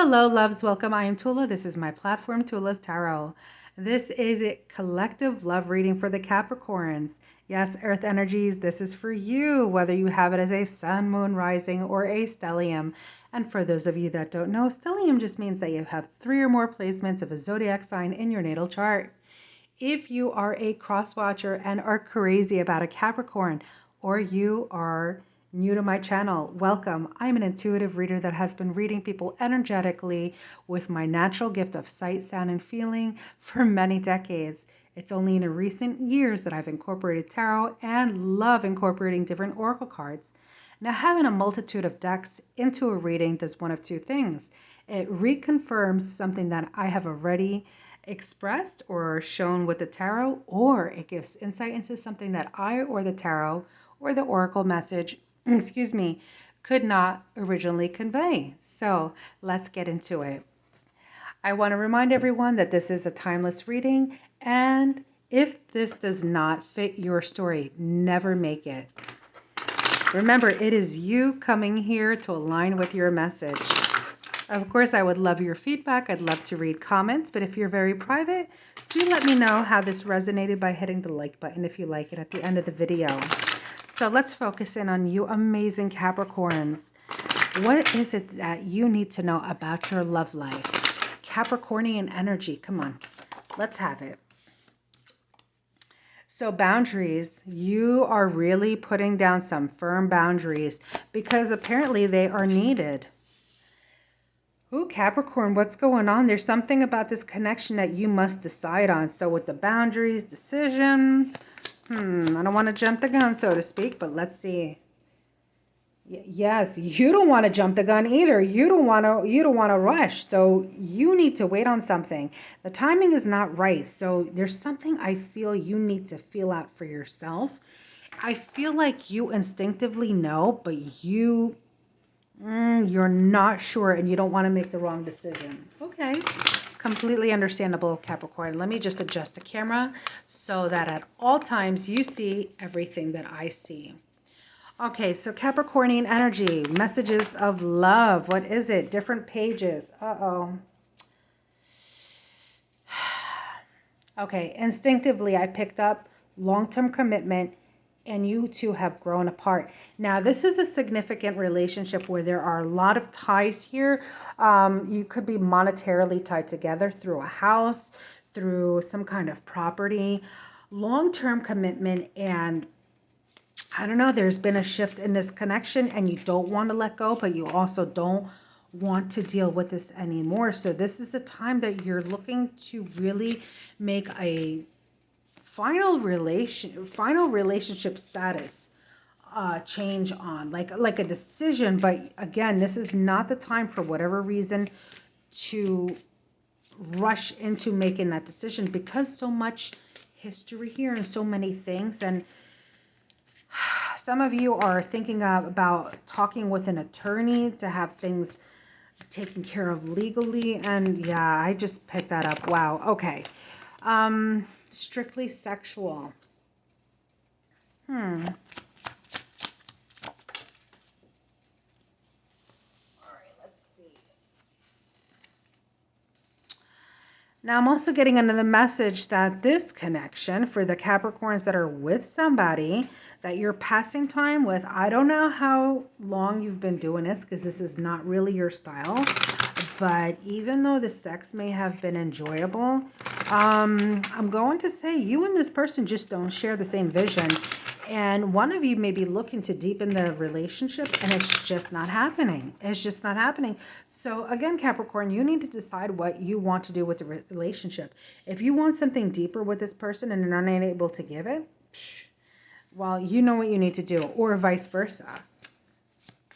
Hello, loves. Welcome. I am Tula. This is my platform, Tula's Tarot. This is a collective love reading for the Capricorns. Yes, Earth energies, this is for you, whether you have it as a sun, moon, rising, or a stellium. And for those of you that don't know, stellium just means that you have 3 or more placements of a zodiac sign in your natal chart. If you are a cross watcher and are crazy about a Capricorn, or you are new to my channel, welcome. I'm an intuitive reader that has been reading people energetically with my natural gift of sight, sound, and feeling for many decades. It's only in recent years that I've incorporated tarot and love incorporating different oracle cards. Now, having a multitude of decks into a reading does one of two things. It reconfirms something that I have already expressed or shown with the tarot, or it gives insight into something that I or the tarot or the oracle message could not originally convey. So let's get into it. I want to remind everyone that this is a timeless reading, and if this does not fit your story, never make it. Remember, it is you coming here to align with your message. Of course, I would love your feedback. I'd love to read comments, but if you're very private, do let me know how this resonated by hitting the like button if you like it at the end of the video. So let's focus in on you amazing Capricorns. What is it that you need to know about your love life? Capricornian energy, come on, let's have it. So boundaries, you are really putting down some firm boundaries because apparently they are needed. Ooh, Capricorn, what's going on? There's something about this connection that you must decide on. So with the boundaries, decision, I don't want to jump the gun, so to speak, but let's see. Yes, you don't want to jump the gun either. You don't want to rush. So you need to wait on something. The timing is not right. So there's something I feel you need to feel out for yourself. I feel like you instinctively know, but you're not sure and you don't want to make the wrong decision. Okay. Completely understandable, Capricorn. Let me just adjust the camera so that at all times you see everything that I see. Okay, so Capricornian energy, messages of love. What is it? Different pages. Okay, instinctively I picked up long-term commitment, and you two have grown apart. Now, this is a significant relationship where there are a lot of ties here. You could be monetarily tied together through a house, through some kind of property, long-term commitment, and I don't know, there's been a shift in this connection and you don't want to let go, but you also don't want to deal with this anymore. So this is the time that you're looking to really make a final relationship status change on, like a decision. But again, this is not the time, for whatever reason, to rush into making that decision, because so much history here and so many things. And some of you are thinking about talking with an attorney to have things taken care of legally. And yeah, I just picked that up. Wow. Okay. Strictly sexual. All right, let's see. Now, I'm also getting another message that this connection, for the Capricorns that are with somebody that you're passing time with, I don't know how long you've been doing this, because this is not really your style, but even though the sex may have been enjoyable, I'm going to say you and this person just don't share the same vision. And one of you may be looking to deepen the relationship, and it's just not happening. It's just not happening. So again, Capricorn, you need to decide what you want to do with the relationship. If you want something deeper with this person and you're not able to give it, well, you know what you need to do, or vice versa.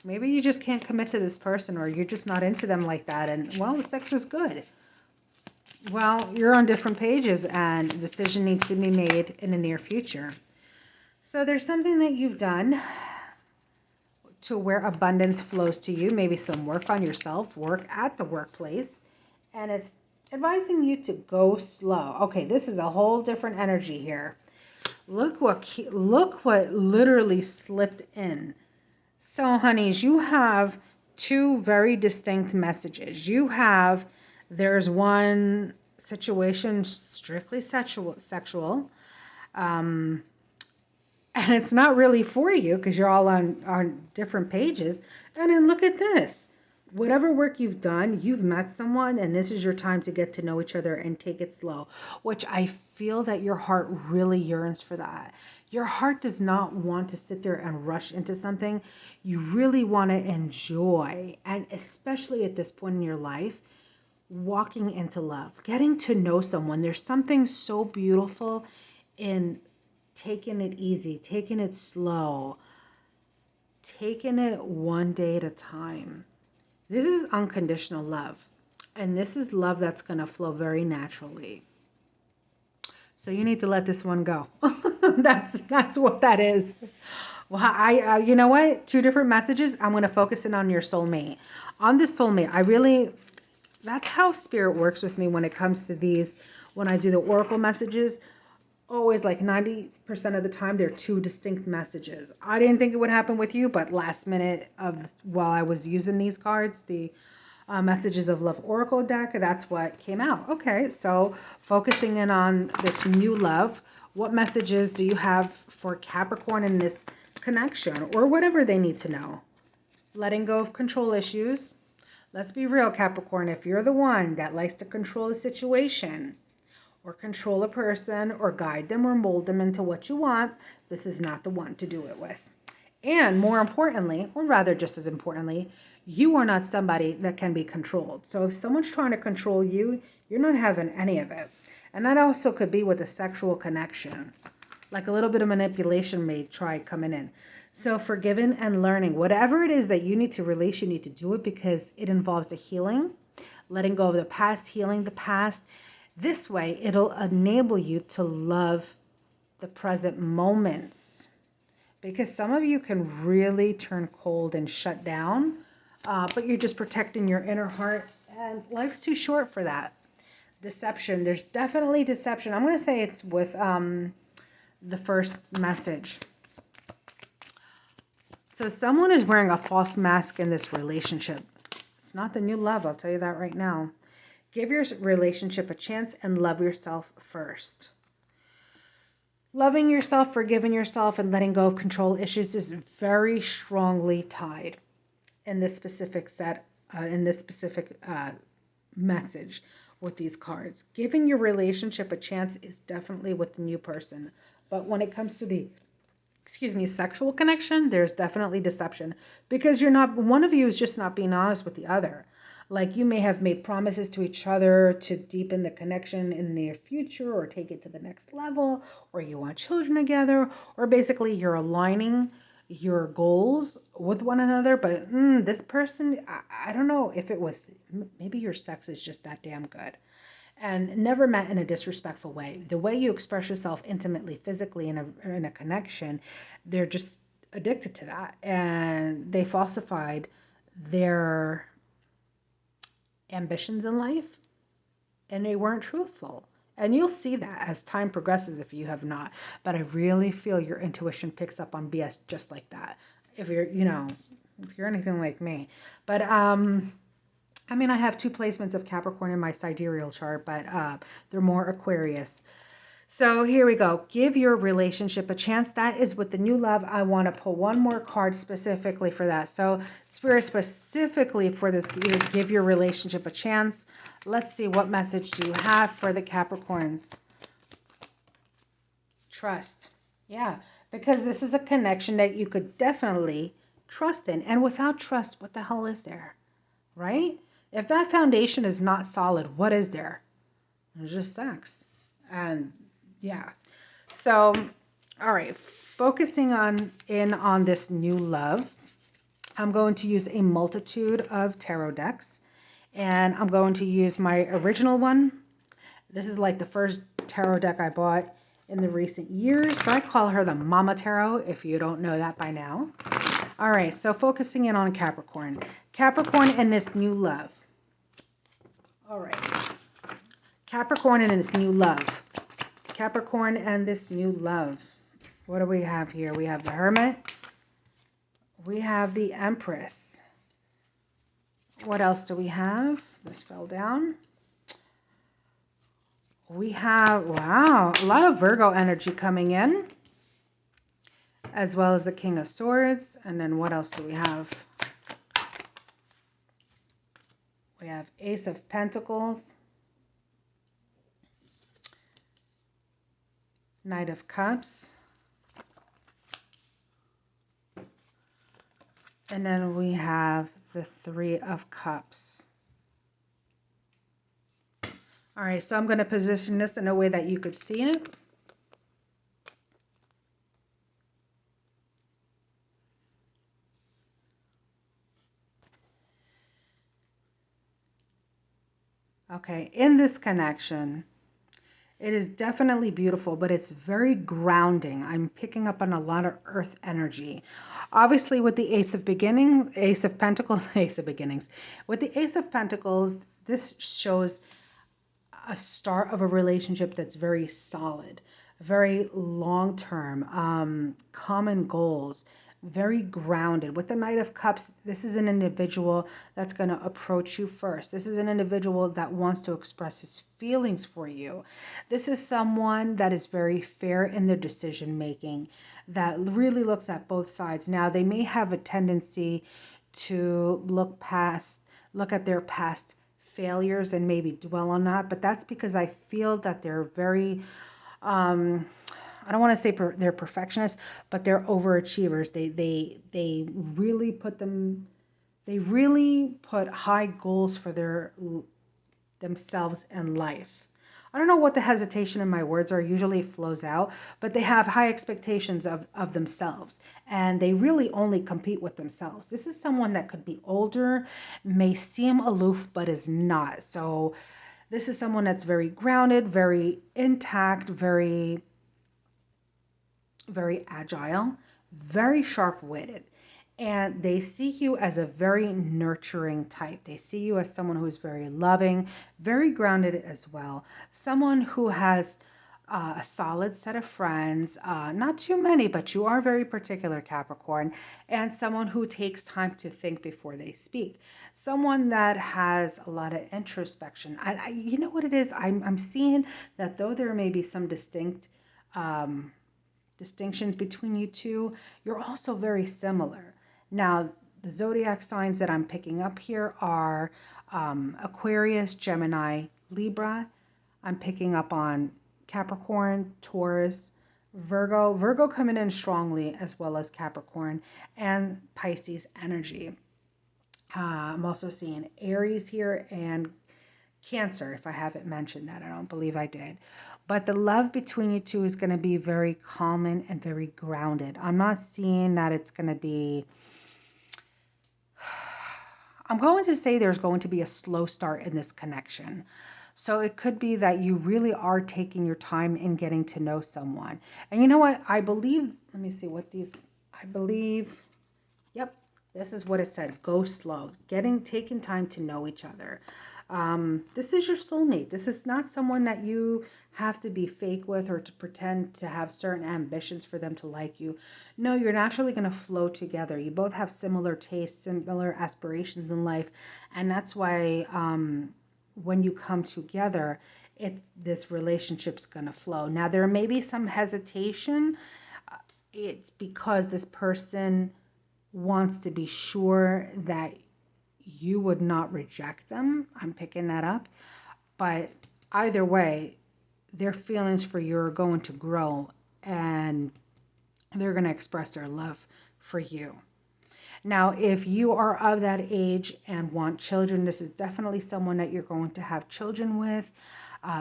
Maybe you just can't commit to this person, or you're just not into them like that, and, well, the sex was good. Well, you're on different pages, and a decision needs to be made in the near future. So there's something that you've done to where abundance flows to you, maybe some work on yourself, work at the workplace, and it's advising you to go slow. Okay, this is a whole different energy here. Look what literally slipped in. So, honeys, you have two very distinct messages. You have, there's one situation strictly sexual, and it's not really for you because you're all on different pages. And then look at this. Whatever work you've done, you've met someone, and this is your time to get to know each other and take it slow, which I feel that your heart really yearns for that. Your heart does not want to sit there and rush into something. You really want to enjoy, and especially at this point in your life, walking into love, getting to know someone. There's something so beautiful in taking it easy, taking it slow, taking it one day at a time. This is unconditional love, and this is love that's going to flow very naturally. So you need to let this one go. That's what that is. Well, I you know what? Two different messages. I'm going to focus in on your soulmate. On this soulmate, that's how spirit works with me when it comes to these. When I do the oracle messages, always like 90% of the time, they're two distinct messages. I didn't think it would happen with you, but last minute while I was using these cards, the Messages of Love Oracle deck, that's what came out. Okay, so focusing in on this new love, what messages do you have for Capricorn in this connection, or whatever they need to know? Letting go of control issues. Let's be real, Capricorn. If you're the one that likes to control the situation, or control a person, or guide them, or mold them into what you want, this is not the one to do it with. And more importantly, or rather just as importantly, you are not somebody that can be controlled. So if someone's trying to control you, you're not having any of it. And that also could be with a sexual connection. Like a little bit of manipulation may try coming in. So forgiving and learning, whatever it is that you need to release, you need to do it because it involves a healing, letting go of the past, healing the past. This way, it'll enable you to love the present moments, because some of you can really turn cold and shut down, but you're just protecting your inner heart, and life's too short for that. Deception. There's definitely deception. I'm going to say it's with the first message. So someone is wearing a false mask in this relationship. It's not the new love, I'll tell you that right now. Give your relationship a chance and love yourself first. Loving yourself, forgiving yourself, and letting go of control issues is very strongly tied in this specific message with these cards. Giving your relationship a chance is definitely with the new person. But when it comes to the, sexual connection, there's definitely deception, because one of you is just not being honest with the other. Like you may have made promises to each other to deepen the connection in the near future, or take it to the next level, or you want children together, or basically you're aligning your goals with one another. But this person, I don't know if it was, maybe your sex is just that damn good. And never meant in a disrespectful way. The way you express yourself intimately, physically in a connection, they're just addicted to that. And they falsified their ambitions in life, and they weren't truthful. And you'll see that as time progresses if you have not. But I really feel your intuition picks up on BS just like that, if you're anything like me. But I have two placements of Capricorn in my sidereal chart, but they're more Aquarius. So here we go. Give your relationship a chance. That is with the new love. I want to pull one more card specifically for that. So Spirit, specifically for this, give your relationship a chance. Let's see, what message do you have for the Capricorns? Trust. Yeah, because this is a connection that you could definitely trust in. And without trust, what the hell is there? Right? If that foundation is not solid, what is there? There's just sex. And yeah. So, all right, focusing on this new love, I'm going to use a multitude of tarot decks, and I'm going to use my original one. This is like the first tarot deck I bought in the recent years, so I call her the Mama Tarot, if you don't know that by now. All right, so focusing in on Capricorn. Capricorn and this new love. All right. Capricorn and this new love. Capricorn and this new love. What do we have here? We have the Hermit. We have the Empress. What else do we have? This fell down. We have, wow, a lot of Virgo energy coming in, as well as the King of Swords. And then what else do we have? We have Ace of Pentacles, Knight of Cups, and then we have the Three of Cups. All right, so I'm going to position this in a way that you could see it. Okay, in this connection, it is definitely beautiful, but it's very grounding. I'm picking up on a lot of earth energy. Obviously, with the Ace of Pentacles, Ace of Beginnings. With the Ace of Pentacles, this shows a start of a relationship that's very solid, very long-term, common goals, very grounded. With the Knight of Cups, this is an individual that's going to approach you first. This is an individual that wants to express his feelings for you. This is someone that is very fair in their decision making, that really looks at both sides. Now, they may have a tendency to look at their past failures and maybe dwell on that, but that's because I feel that they're very I don't want to say they're perfectionists, but they're overachievers. They really put high goals for themselves in life. I don't know what the hesitation in my words are. Usually it flows out, but they have high expectations of themselves, and they really only compete with themselves. This is someone that could be older, may seem aloof, but is not. So this is someone that's very grounded, very intact, very agile, very sharp-witted. And they see you as a very nurturing type. They see you as someone who's very loving, very grounded as well. Someone who has a solid set of friends, not too many, but you are very particular, Capricorn, and someone who takes time to think before they speak. Someone that has a lot of introspection. You know what it is? I'm seeing that though there may be some distinctions between you two, you're also very similar. Now, the zodiac signs that I'm picking up here are Aquarius, Gemini, Libra. I'm picking up on Capricorn, Taurus, Virgo coming in strongly, as well as Capricorn, and Pisces energy. I'm also seeing Aries here and Cancer, if I haven't mentioned that. I don't believe I did. But the love between you two is going to be very calming and very grounded. I'm not seeing that it's going to be... I'm going to say there's going to be a slow start in this connection. So it could be that you really are taking your time in getting to know someone. And you know what? I believe... Let me see what these... I believe... Yep. This is what it said. Go slow. Taking time to know each other. This is your soulmate. This is not someone that you have to be fake with or to pretend to have certain ambitions for them to like you. No, you're naturally going to flow together. You both have similar tastes, similar aspirations in life. And that's why when you come together, this relationship's going to flow. Now, there may be some hesitation. It's because this person wants to be sure that you would not reject them. I'm picking that up. But either way, their feelings for you are going to grow and they're going to express their love for you. Now, if you are of that age and want children, this is definitely someone that you're going to have children with,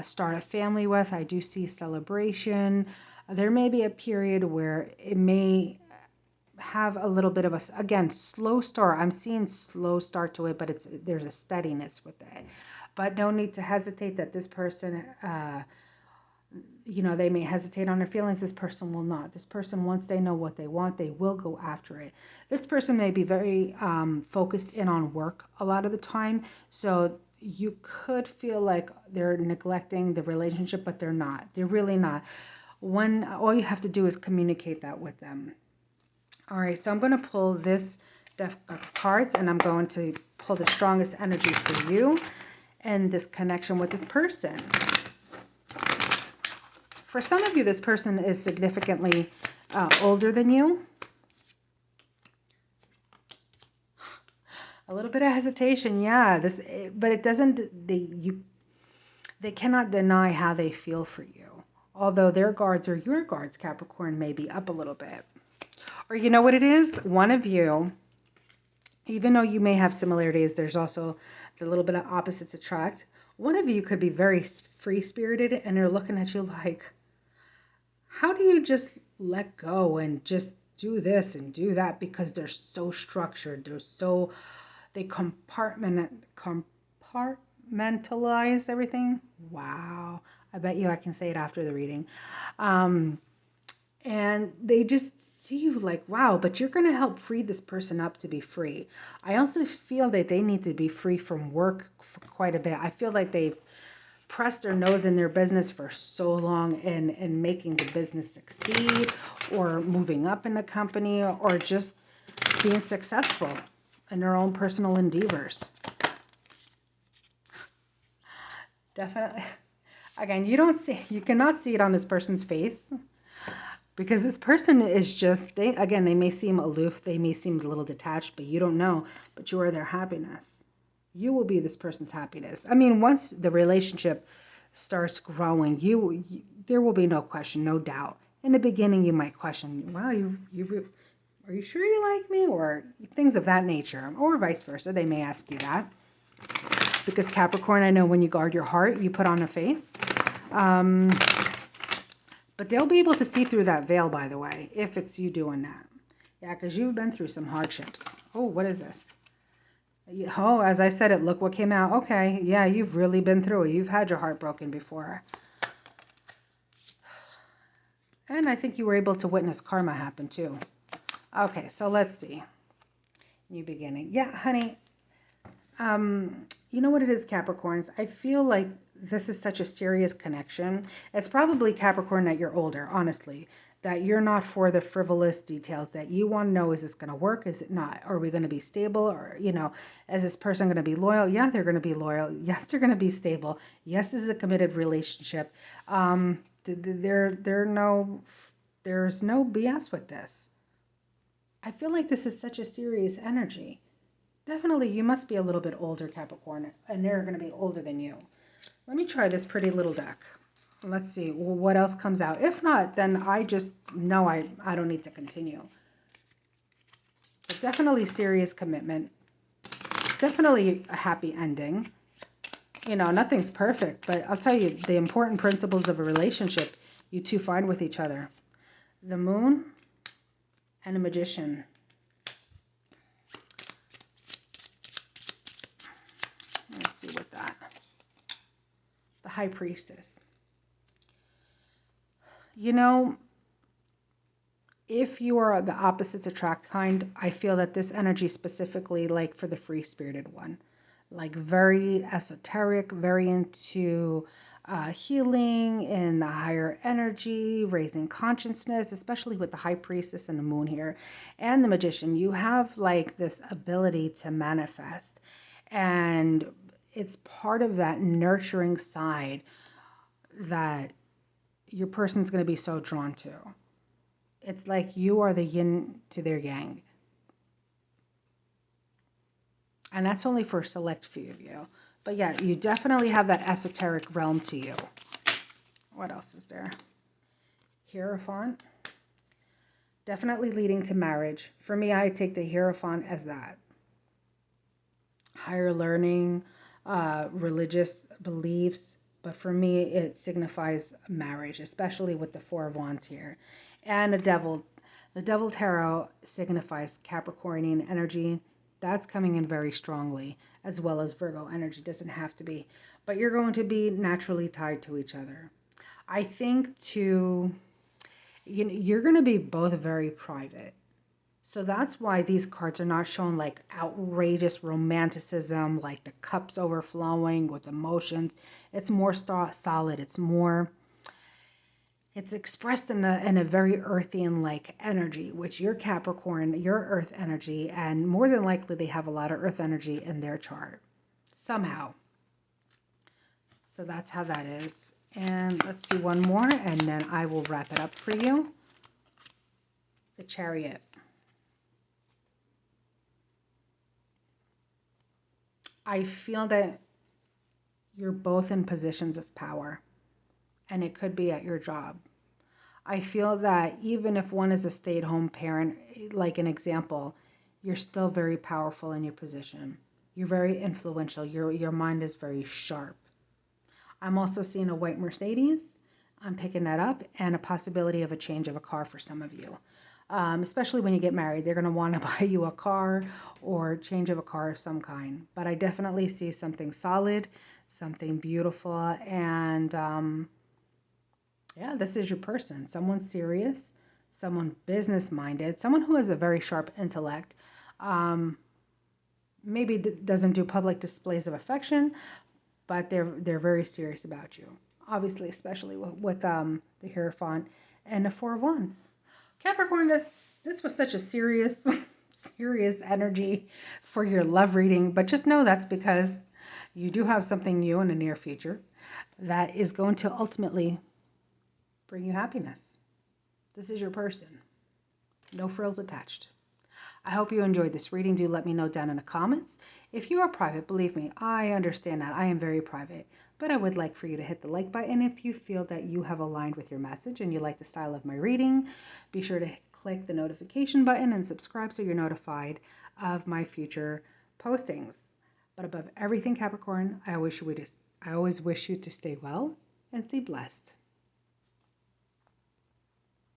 start a family with. I do see celebration. There may be a period where it may have a little bit of a, again, slow start. I'm seeing slow start to it, but there's a steadiness with it. But no need to hesitate that this person, they may hesitate on their feelings. This person will not. This person, once they know what they want, they will go after it. This person may be very focused in on work a lot of the time. So you could feel like they're neglecting the relationship, but they're not. They're really not. All you have to do is communicate that with them. All right, so I'm going to pull this deck of cards, and I'm going to pull the strongest energy for you and this connection with this person. For some of you, this person is significantly older than you. A little bit of hesitation, yeah. But it doesn't. They cannot deny how they feel for you. Although their guards or your guards, Capricorn, may be up a little bit. Or you know what it is? One of you, even though you may have similarities, there's also the little bit of opposites attract. One of you could be very free-spirited, and they're looking at you like, how do you just let go and just do this and do that? Because they're so structured. They compartmentalize everything. Wow. I bet you I can say it after the reading. And they just see you like, wow, but you're going to help free this person up to be free. I also feel that they need to be free from work for quite a bit. I feel like they've pressed their nose in their business for so long in making the business succeed, or moving up in the company, or just being successful in their own personal endeavors. Definitely. Again, you cannot see it on this person's face, because this person is just, they may seem aloof, they may seem a little detached, but you don't know, but you are their happiness. You will be this person's happiness. I mean, once the relationship starts growing, there will be no question, no doubt. In the beginning, you might question, wow, are you sure you like me? Or things of that nature, or vice versa. They may ask you that. Because Capricorn, I know when you guard your heart, you put on a face. But they'll be able to see through that veil, by the way, if it's you doing that. Yeah, because you've been through some hardships. Oh, what is this? Oh, as I said it, look what came out. Okay, yeah, you've really been through it. You've had your heart broken before. And I think you were able to witness karma happen too. Okay, so let's see. New beginning. Yeah, honey. You know what it is, Capricorns? I feel like this is such a serious connection. It's probably, Capricorn, that you're older, honestly. That you're not for the frivolous details, that you want to know, is this going to work? Is it not? Are we going to be stable? Or, is this person going to be loyal? Yeah, they're going to be loyal. Yes, they're going to be stable. Yes, this is a committed relationship. There's no BS with this. I feel like this is such a serious energy. Definitely, you must be a little bit older, Capricorn, and they're going to be older than you. Let me try this pretty little deck. Let's see what else comes out. If not, then I just know I don't need to continue. But definitely serious commitment. Definitely a happy ending. Nothing's perfect, but I'll tell you, the important principles of a relationship you two find with each other. The Moon and a Magician. Let's see what that. The High Priestess. If you are the opposites attract kind, I feel that this energy specifically, like for the free-spirited one, like very esoteric, very into healing in the higher energy, raising consciousness, especially with the High Priestess and the Moon here, and the Magician. You have like this ability to manifest, and it's part of that nurturing side that your person's going to be so drawn to. It's like you are the yin to their yang. And that's only for a select few of you. But yeah, you definitely have that esoteric realm to you. What else is there? Hierophant. Definitely leading to marriage. For me, I take the Hierophant as that. Higher learning, religious beliefs. But for me, it signifies marriage, especially with the Four of Wands here. And the Devil. The Devil Tarot signifies Capricornian energy. That's coming in very strongly, as well as Virgo energy. Doesn't have to be. But you're going to be naturally tied to each other. I think you're going to be both very private. So that's why these cards are not showing like outrageous romanticism, like the cups overflowing with emotions. It's more solid. It's more, It's expressed in a very earthy and like energy, which you're Capricorn, your earth energy, and more than likely they have a lot of earth energy in their chart somehow. So that's how that is. And let's see one more, and then I will wrap it up for you. The Chariot. I feel that you're both in positions of power, and it could be at your job. I feel that even if one is a stay-at-home parent, like an example, you're still very powerful in your position. You're very influential. Your mind is very sharp. I'm also seeing a white Mercedes. I'm picking that up, and a possibility of a change of a car for some of you. Especially when you get married, they're going to want to buy you a car or change of a car of some kind. But I definitely see something solid, something beautiful, and yeah, this is your person. Someone serious, someone business-minded, someone who has a very sharp intellect. Maybe doesn't do public displays of affection, but they're very serious about you. Obviously, especially with the Hierophant and the Four of Wands. Capricorn, this was such a serious, serious energy for your love reading, but just know that's because you do have something new in the near future that is going to ultimately bring you happiness. This is your person. No frills attached. I hope you enjoyed this reading. Do let me know down in the comments. If you are private, believe me, I understand that. I am very private. But I would like for you to hit the like button if you feel that you have aligned with your message and you like the style of my reading. Be sure to click the notification button and subscribe so you're notified of my future postings. But above everything, Capricorn, I always wish you to stay well and stay blessed.